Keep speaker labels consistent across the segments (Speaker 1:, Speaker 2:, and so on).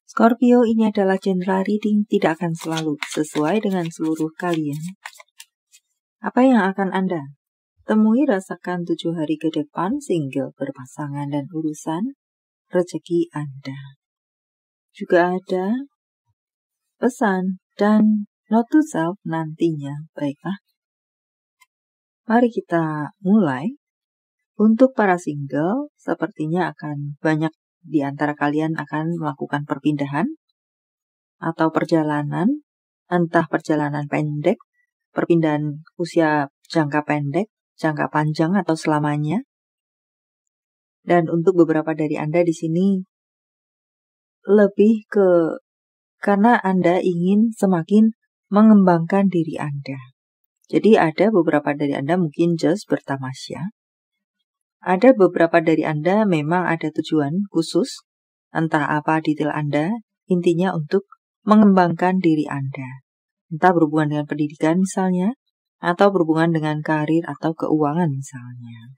Speaker 1: Scorpio, ini adalah general reading, tidak akan selalu sesuai dengan seluruh kalian. Apa yang akan Anda temui, rasakan 7 hari ke depan, single, berpasangan, dan urusan rezeki Anda. Juga ada pesan dan note to self nantinya. Baiklah, mari kita mulai. Untuk para single, sepertinya akan banyak di antara kalian akan melakukan perpindahan atau perjalanan, entah perjalanan pendek, perpindahan usia jangka pendek, jangka panjang, atau selamanya. Dan untuk beberapa dari Anda di sini, lebih ke karena Anda ingin semakin mengembangkan diri Anda. Jadi ada beberapa dari Anda mungkin just bertamasya. Ada beberapa dari Anda memang ada tujuan khusus, entah apa detail Anda, intinya untuk mengembangkan diri Anda. Entah berhubungan dengan pendidikan misalnya, atau berhubungan dengan karir atau keuangan misalnya.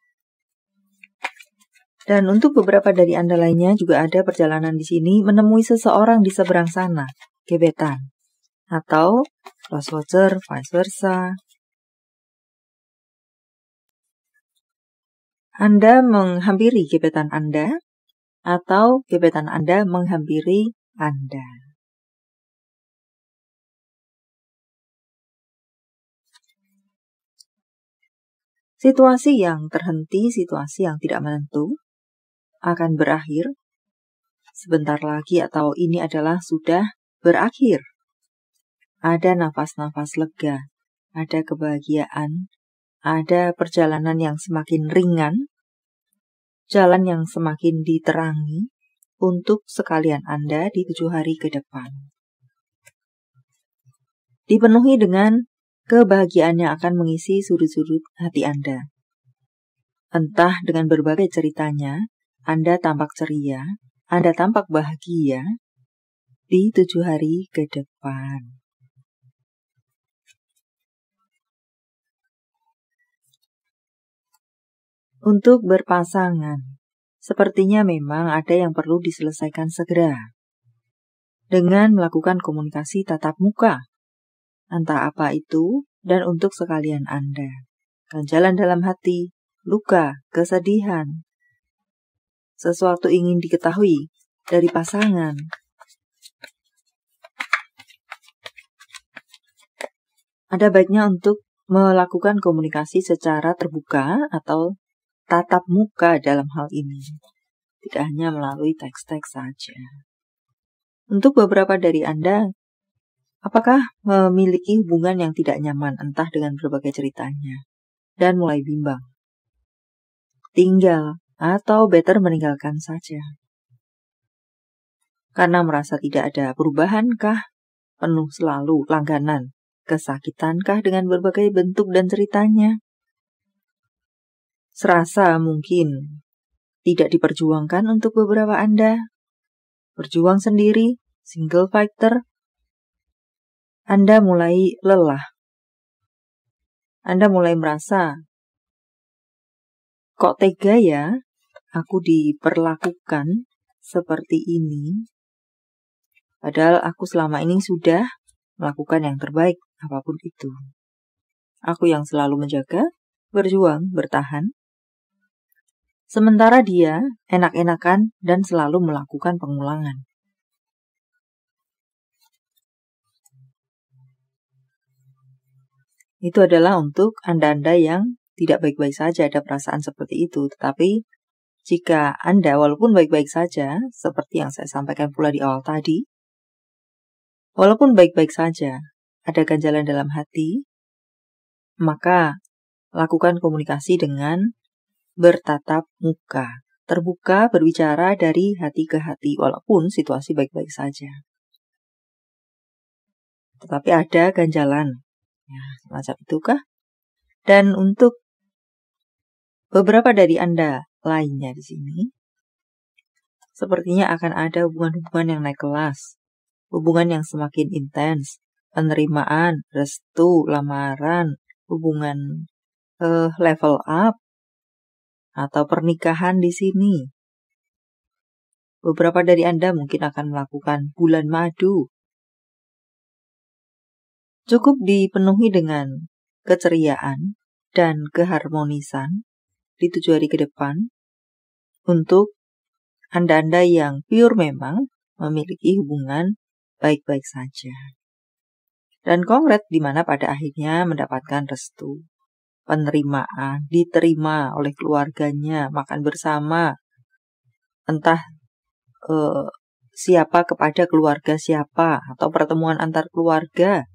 Speaker 1: Dan untuk beberapa dari Anda lainnya juga ada perjalanan di sini menemui seseorang di seberang sana, gebetan, atau close watcher, vice versa. Anda menghampiri gebetan Anda, atau gebetan Anda menghampiri Anda. Situasi yang terhenti, situasi yang tidak menentu, akan berakhir sebentar lagi atau ini adalah sudah berakhir. Ada nafas-nafas lega, ada kebahagiaan, ada perjalanan yang semakin ringan, jalan yang semakin diterangi untuk sekalian Anda di 7 hari ke depan. Dipenuhi dengan kebahagiaan yang akan mengisi sudut-sudut hati Anda. Entah dengan berbagai ceritanya, Anda tampak ceria, Anda tampak bahagia di 7 hari ke depan. Untuk berpasangan, sepertinya memang ada yang perlu diselesaikan segera. Dengan melakukan komunikasi tatap muka, entah apa itu, dan untuk sekalian Anda. Ganjalan dalam hati, luka, kesedihan, sesuatu ingin diketahui dari pasangan. Ada baiknya untuk melakukan komunikasi secara terbuka atau tatap muka dalam hal ini. Tidak hanya melalui teks-teks saja. Untuk beberapa dari Anda, apakah memiliki hubungan yang tidak nyaman entah dengan berbagai ceritanya dan mulai bimbang? Tinggal atau better meninggalkan saja. Karena merasa tidak ada perubahankah? Penuh selalu langganan. Kesakitankah dengan berbagai bentuk dan ceritanya? Serasa mungkin tidak diperjuangkan untuk beberapa Anda. Berjuang sendiri, single fighter. Anda mulai lelah. Anda mulai merasa, kok tega ya aku diperlakukan seperti ini? Padahal aku selama ini sudah melakukan yang terbaik, apapun itu. Aku yang selalu menjaga, berjuang, bertahan. Sementara dia enak-enakan dan selalu melakukan pengulangan. Itu adalah untuk Anda-Anda yang tidak baik-baik saja ada perasaan seperti itu. Tetapi jika Anda walaupun baik-baik saja, seperti yang saya sampaikan pula di awal tadi, walaupun baik-baik saja, ada ganjalan dalam hati, maka lakukan komunikasi dengan bertatap muka. Terbuka berbicara dari hati ke hati, walaupun situasi baik-baik saja. Tetapi ada ganjalan. Ya, semacam itukah? Dan untuk beberapa dari Anda lainnya di sini, sepertinya akan ada hubungan-hubungan yang naik kelas. Hubungan yang semakin intens. Penerimaan, restu, lamaran, hubungan level up, atau pernikahan di sini. Beberapa dari Anda mungkin akan melakukan bulan madu. Cukup dipenuhi dengan keceriaan dan keharmonisan di 7 hari ke depan untuk Anda-Anda yang pure memang memiliki hubungan baik-baik saja. Dan kongres di mana pada akhirnya mendapatkan restu, penerimaan, diterima oleh keluarganya, makan bersama, entah siapa kepada keluarga siapa, atau pertemuan antar keluarga,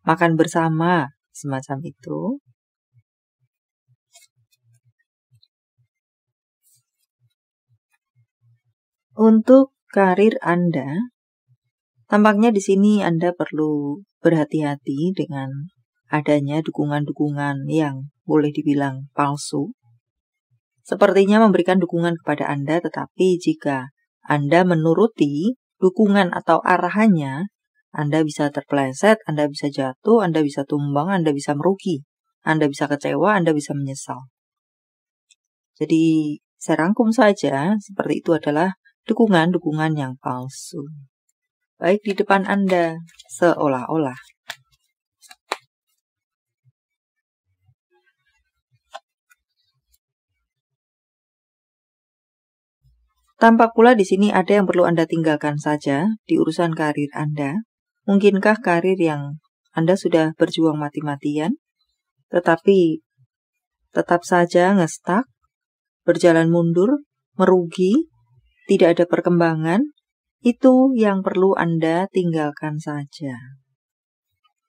Speaker 1: makan bersama, semacam itu. Untuk karir Anda, tampaknya di sini Anda perlu berhati-hati dengan adanya dukungan-dukungan yang boleh dibilang palsu. Sepertinya memberikan dukungan kepada Anda, tetapi jika Anda menuruti dukungan atau arahannya, Anda bisa terpeleset, Anda bisa jatuh, Anda bisa tumbang, Anda bisa merugi, Anda bisa kecewa, Anda bisa menyesal. Jadi saya rangkum saja, seperti itu adalah dukungan-dukungan yang palsu. Baik di depan Anda, seolah-olah. Tampak pula di sini ada yang perlu Anda tinggalkan saja di urusan karir Anda. Mungkinkah karir yang Anda sudah berjuang mati-matian, tetapi tetap saja ngestak, berjalan mundur, merugi, tidak ada perkembangan, itu yang perlu Anda tinggalkan saja.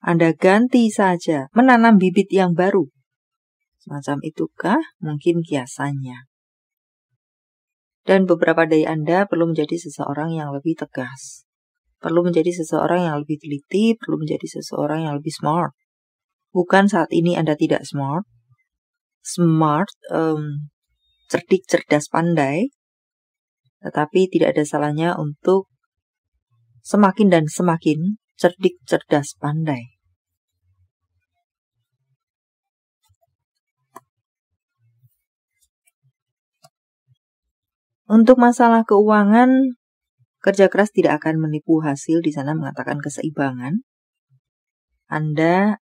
Speaker 1: Anda ganti saja, menanam bibit yang baru. Semacam itukah mungkin kiasannya? Dan beberapa dari Anda perlu menjadi seseorang yang lebih tegas. Perlu menjadi seseorang yang lebih teliti, perlu menjadi seseorang yang lebih smart. Bukan saat ini Anda tidak smart. Smart, cerdik, cerdas, pandai. Tetapi tidak ada salahnya untuk semakin dan semakin cerdik, cerdas, pandai. Untuk masalah keuangan, kerja keras tidak akan menipu hasil. Di sana mengatakan keseimbangan. Anda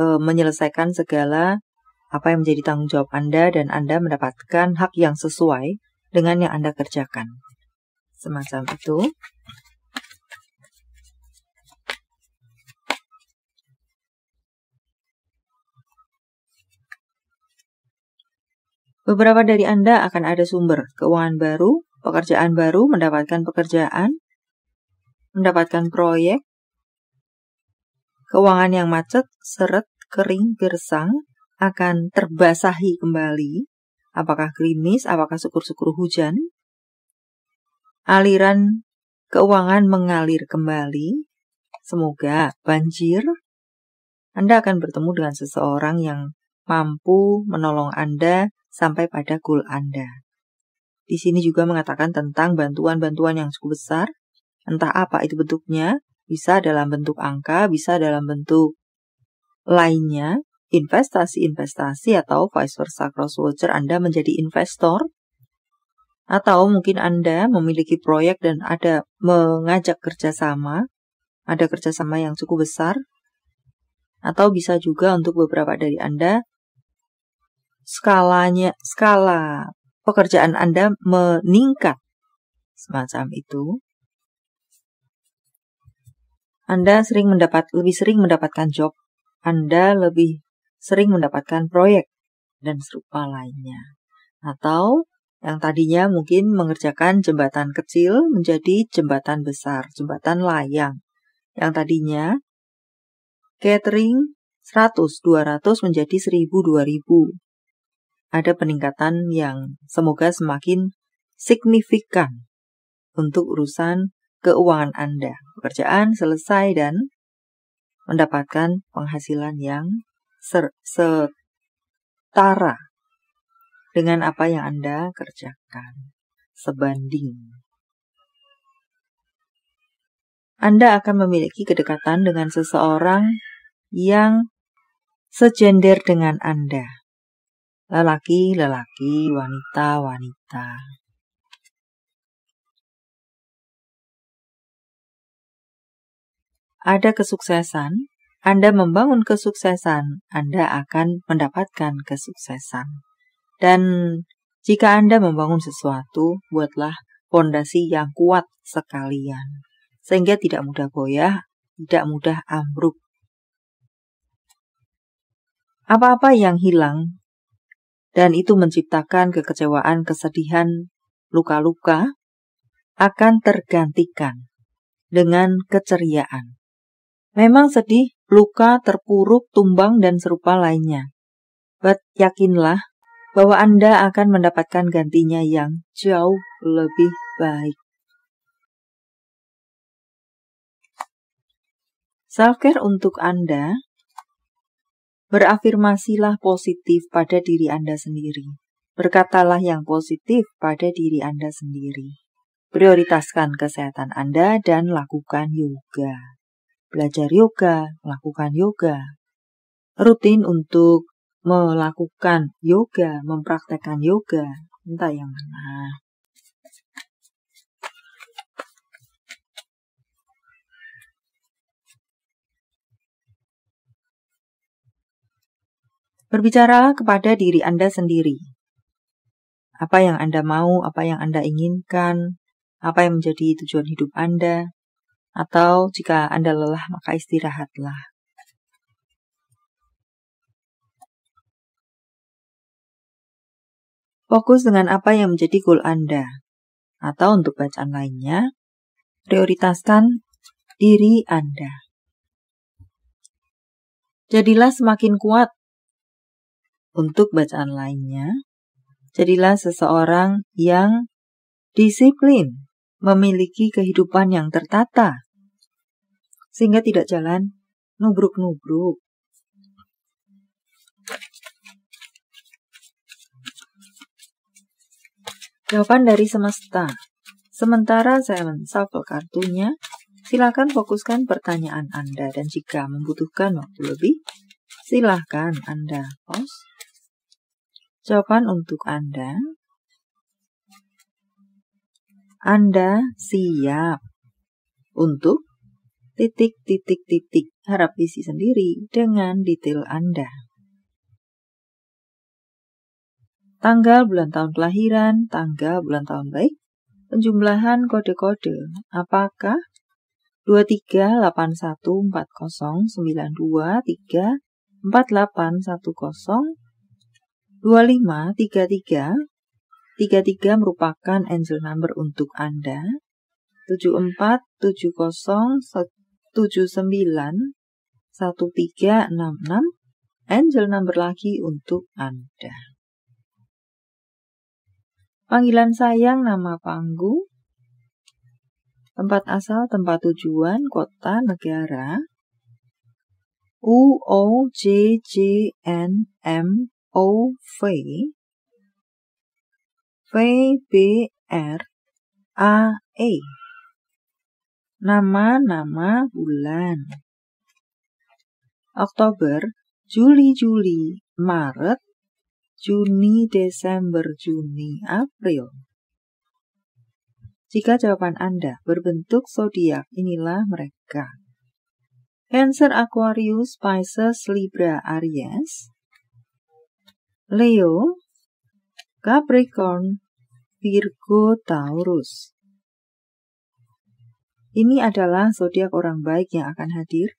Speaker 1: menyelesaikan segala apa yang menjadi tanggung jawab Anda dan Anda mendapatkan hak yang sesuai dengan yang Anda kerjakan. Semacam itu. Beberapa dari Anda akan ada sumber keuangan baru, pekerjaan baru, mendapatkan pekerjaan, mendapatkan proyek, keuangan yang macet, seret, kering, gersang, akan terbasahi kembali. Apakah gerimis, apakah syukur-syukur hujan? Aliran keuangan mengalir kembali. Semoga banjir. Anda akan bertemu dengan seseorang yang mampu menolong Anda sampai pada goal Anda. Di sini juga mengatakan tentang bantuan-bantuan yang cukup besar. Entah apa itu bentuknya, bisa dalam bentuk angka, bisa dalam bentuk lainnya, investasi-investasi atau vice versa cross-watcher Anda menjadi investor. Atau mungkin Anda memiliki proyek dan ada mengajak kerjasama, ada kerjasama yang cukup besar. Atau bisa juga untuk beberapa dari Anda, skala pekerjaan Anda meningkat. Semacam itu. Anda lebih sering mendapatkan job. Anda lebih sering mendapatkan proyek dan serupa lainnya. Atau yang tadinya mungkin mengerjakan jembatan kecil menjadi jembatan besar, jembatan layang. Yang tadinya catering 100, 200 menjadi 1000, 2000. Ada peningkatan yang semoga semakin signifikan untuk urusan keuangan Anda. Pekerjaan selesai dan mendapatkan penghasilan yang setara dengan apa yang Anda kerjakan. Sebanding. Anda akan memiliki kedekatan dengan seseorang yang segender dengan Anda. Lelaki-lelaki, wanita-wanita. ada kesuksesan, Anda membangun kesuksesan, Anda akan mendapatkan kesuksesan. Dan jika Anda membangun sesuatu, buatlah fondasi yang kuat sekalian, sehingga tidak mudah goyah, tidak mudah ambruk. Apa-apa yang hilang, dan itu menciptakan kekecewaan, kesedihan, luka-luka, akan tergantikan dengan keceriaan. Memang sedih, luka, terpuruk, tumbang, dan serupa lainnya. But yakinlah bahwa Anda akan mendapatkan gantinya yang jauh lebih baik. Self-care untuk Anda, berafirmasilah positif pada diri Anda sendiri. Berkatalah yang positif pada diri Anda sendiri. Prioritaskan kesehatan Anda dan lakukan yoga. Belajar yoga, lakukan yoga. Rutin untuk melakukan yoga, mempraktekkan yoga, entah yang mana. Berbicaralah kepada diri Anda sendiri. Apa yang Anda mau, apa yang Anda inginkan, apa yang menjadi tujuan hidup Anda, atau jika Anda lelah maka istirahatlah. Fokus dengan apa yang menjadi goal Anda. Atau untuk bacaan lainnya, prioritaskan diri Anda. Jadilah semakin kuat. Untuk bacaan lainnya, jadilah seseorang yang disiplin, memiliki kehidupan yang tertata, sehingga tidak jalan nubruk-nubruk. Jawaban dari semesta. Sementara saya men-shuffle kartunya, silakan fokuskan pertanyaan Anda, dan jika membutuhkan waktu lebih, silakan Anda pause. Jawaban untuk Anda siap untuk titik. Harap isi sendiri dengan detail Anda. Tanggal, bulan, tahun kelahiran, tanggal, bulan, tahun baik, penjumlahan kode-kode. Apakah 23814092348110 2533 33 merupakan angel number untuk Anda. 7470791366 angel number lagi untuk Anda. Panggilan sayang, nama panggung, tempat asal, tempat tujuan, kota, negara, UOJJNMOV, VBRAE. Nama bulan. Oktober, Juli, Maret, Juni, Desember, Juni, April. Jika jawaban Anda berbentuk zodiak, inilah mereka. Cancer, Aquarius, Pisces, Libra, Aries, Leo, Capricorn, Virgo, Taurus. Ini adalah zodiak orang baik yang akan hadir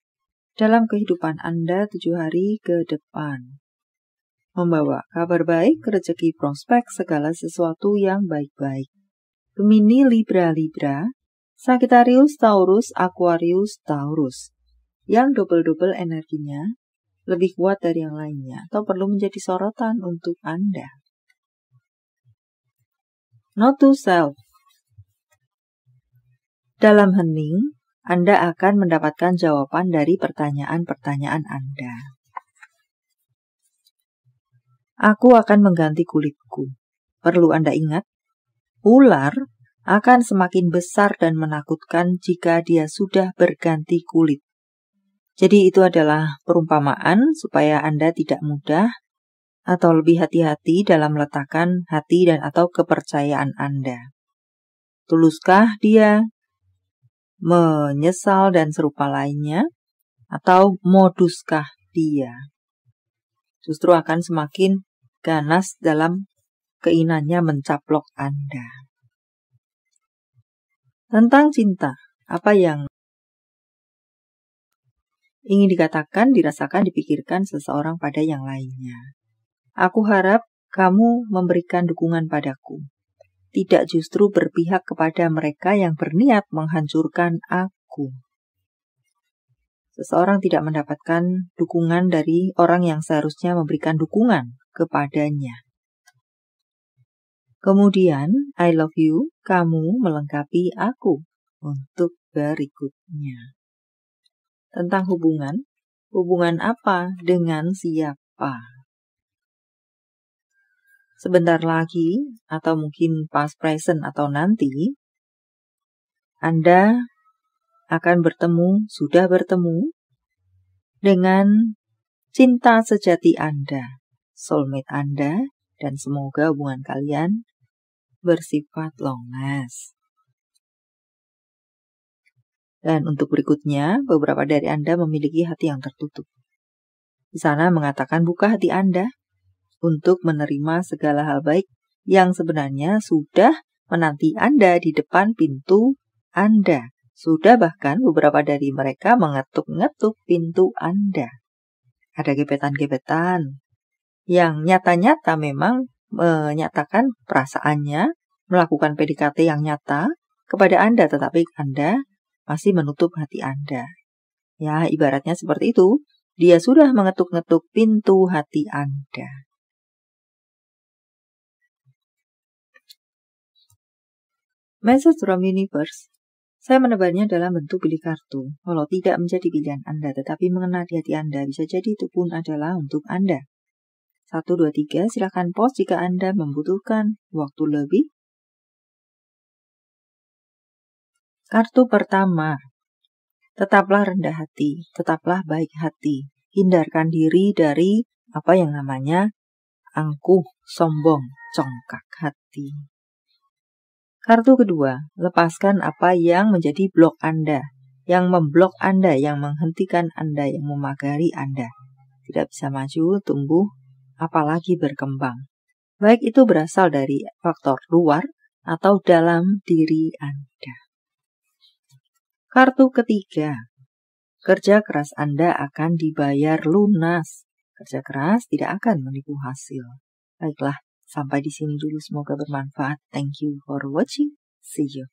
Speaker 1: dalam kehidupan Anda 7 hari ke depan. Membawa kabar baik, rezeki, prospek, segala sesuatu yang baik-baik. Gemini, Libra, Sagittarius, Taurus, Aquarius, Taurus. Yang double-double energinya lebih kuat dari yang lainnya atau perlu menjadi sorotan untuk Anda. Note to self. Dalam hening, Anda akan mendapatkan jawaban dari pertanyaan-pertanyaan Anda. Aku akan mengganti kulitku. Perlu Anda ingat, ular akan semakin besar dan menakutkan jika dia sudah berganti kulit. Jadi itu adalah perumpamaan supaya Anda tidak mudah atau lebih hati-hati dalam meletakkan hati dan atau kepercayaan Anda. Tuluskah dia? menyesal dan serupa lainnya, atau moduskah dia? Justru akan semakin ganas dalam keinginannya mencaplok Anda. Tentang cinta, apa yang ingin dikatakan, dirasakan, dipikirkan seseorang pada yang lainnya. Aku harap kamu memberikan dukungan padaku, tidak justru berpihak kepada mereka yang berniat menghancurkan aku. Seseorang tidak mendapatkan dukungan dari orang yang seharusnya memberikan dukungan kepadanya. Kemudian, I love you, kamu melengkapi aku untuk berikutnya. Tentang hubungan, hubungan apa dengan siapa? Sebentar lagi, atau mungkin past, present, atau nanti, Anda akan bertemu, sudah bertemu, dengan cinta sejati Anda, soulmate Anda, dan semoga hubungan kalian bersifat long last. Dan untuk berikutnya, beberapa dari Anda memiliki hati yang tertutup. Di sana mengatakan buka hati Anda untuk menerima segala hal baik yang sebenarnya sudah menanti Anda di depan pintu Anda. Sudah bahkan beberapa dari mereka mengetuk-ngetuk pintu Anda. Ada gebetan-gebetan yang nyata-nyata memang menyatakan perasaannya, melakukan PDKT yang nyata kepada Anda, tetapi Anda masih menutup hati Anda. Ya, ibaratnya seperti itu. Dia sudah mengetuk-ngetuk pintu hati Anda. Message from Universe. Saya menebarnya dalam bentuk pilih kartu. Walau tidak menjadi pilihan Anda, tetapi mengena di hati Anda, bisa jadi itu pun adalah untuk Anda. 1, 2, 3, silakan pause jika Anda membutuhkan waktu lebih. Kartu pertama. Tetaplah rendah hati, tetaplah baik hati. Hindarkan diri dari apa yang namanya angkuh, sombong, congkak hati. Kartu kedua, lepaskan apa yang menjadi blok Anda, yang memblok Anda, yang menghentikan Anda, yang memagari Anda. Tidak bisa maju, tumbuh, apalagi berkembang. Baik itu berasal dari faktor luar atau dalam diri Anda. Kartu ketiga, kerja keras Anda akan dibayar lunas. Kerja keras tidak akan menipu hasil. Baiklah. Sampai di sini dulu, semoga bermanfaat. Thank you for watching. See you.